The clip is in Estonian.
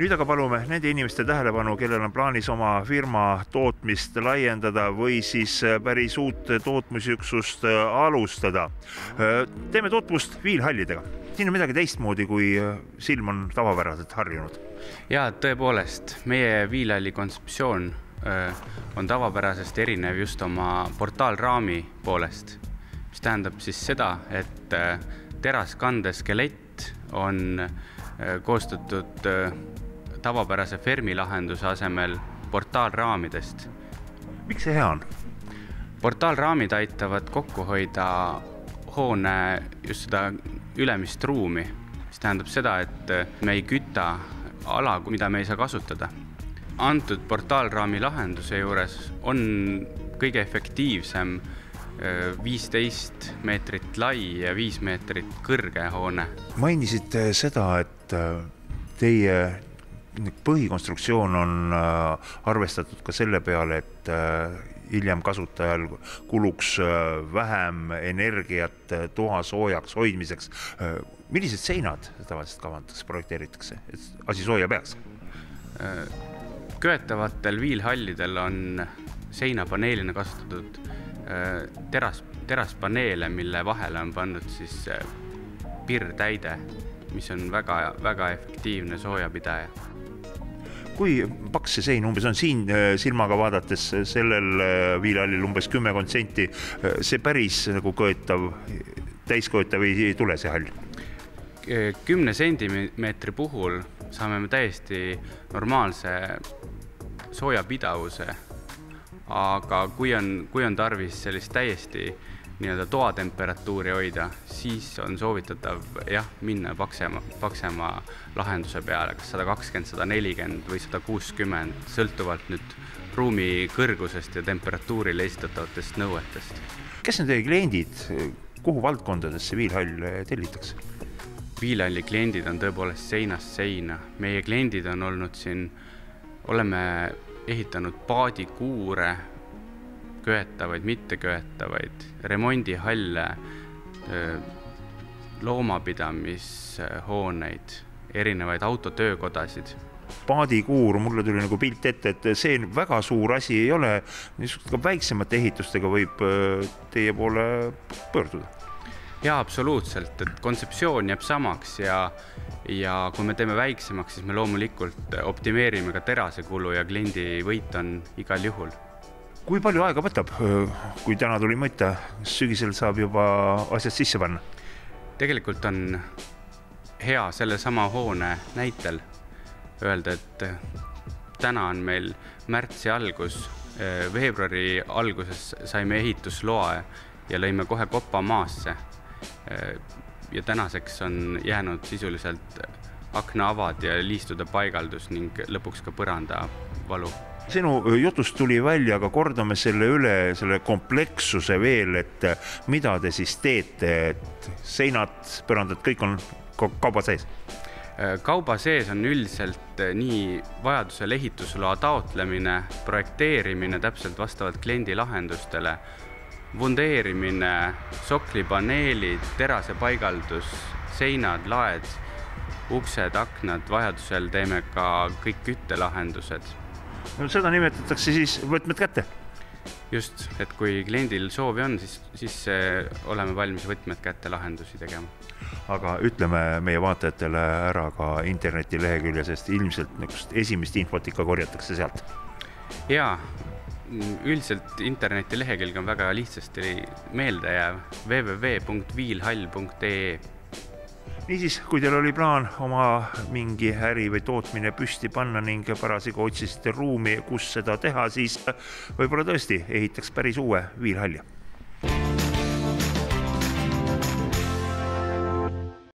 Nüüd aga palume nende inimeste tähelepanu, kellel on plaanis oma firma tootmist laiendada või siis päris uut tootmisüksust alustada. Teeme tootmust viilhallidega. Siin on midagi teistmoodi, kui silm on tavapäraselt harjunud. Ja tõepoolest, meie viilhalli kontseptsioon on tavapärasest erinev just oma portaalraami poolest, mis tähendab siis seda, et teraskande skelett on koostatud tavapärase fermi lahenduse asemel portaalraamidest. Miks see hea on? Portaalraamid aitavad kokku hoida hoone just seda ülemist ruumi, mis tähendab seda, et me ei küta ala, mida me ei saa kasutada. Antud portaalraami lahenduse juures on kõige efektiivsem 15 meetrit lai ja 5 meetrit kõrge hoone. Mainisite seda, et teie põhikonstruktsioon on arvestatud ka selle peale, et hiljem kasutajal kuluks vähem energiat toa soojaks hoidmiseks. Millised seinad tavaliselt kavandatakse, projekteeritakse, et asi sooja peaks? Köetavatel viilhallidel on seinapaneelina kasutatud teraspaneele, mille vahele on pandud siis pirtäide, mis on väga efektiivne soojapidaja. Kui paks see sein umbes on siin silmaga vaadates sellel viilhallil umbes 10 senti, see päris nagu köetav, täisköetav ei tule see hall? 10 sentimeetri puhul saame me täiesti normaalse soojapidavuse, aga kui on tarvis sellist täiesti toatemperatuuri hoida, siis on soovitatav minna paksema lahenduse peale, kas 120, 140 või 160, sõltuvalt nüüd ruumi kõrgusest ja temperatuurile esitatavatest nõuetest. Kes on teie kliendid, kuhu valdkondadesse viilhall tellitakse? Viilhalli kliendid on tõepoolest seinast seina. Meie kliendid on olnud siin, oleme ehitanud paadikuure, köetavaid, mitteköetavaid, remondihalle, loomapidamishooneid, erinevaid autotöökodasid. Paadikuur, mulle tuli nagu pilt ette, et see väga suur asi ei ole, niisugust väiksemate ehitustega võib teie poole pöörduda. Ja absoluutselt, et kontseptsioon jääb samaks ja kui me teeme väiksemaks, siis me loomulikult optimeerime ka terase kulu ja kliendi võit on igal juhul. Kui palju aega võtab, kui täna tuli mõtta, sügisel saab juba asjad sisse panna? Tegelikult on hea selle sama hoone näitel öelda, et täna on meil märtsi algus, veebruari alguses saime ehitusloa ja lõime kohe kopa maasse. Ja tänaseks on jäänud sisuliselt aknaavad ja liistude paigaldus ning lõpuks ka põranda valu. Sinu jutust tuli välja, aga kordame selle üle, selle komplekssuse veel, et mida te siis teete, et seinad, põrandad, kõik on kauba sees? Kauba sees on üldiselt nii vajadusel ehitusloa taotlemine, projekteerimine täpselt vastavalt kliendi lahendustele, vundeerimine, soklipaneelid, terase paigaldus, seinad, laed, uksed, aknad, vajadusel teeme ka kõik küttelahendused. No seda nimetatakse siis võtmed kätte? Just, et kui kliendil soovi on, siis oleme valmis võtmed kätte lahendusi tegema. Aga ütleme meie vaatajatele ära ka internetilehekülje, sest ilmselt esimest infot ikka korjatakse sealt. Jaa, üldiselt internetilehekülg on väga lihtsasti meelde jääv www.viilhall.ee. Niisiis, kui teil oli plaan oma mingi äri või tootmine püsti panna ning parasjagu otsisite ruumi, kus seda teha, siis võib-olla tõesti ehitaks päris uue viilhalli.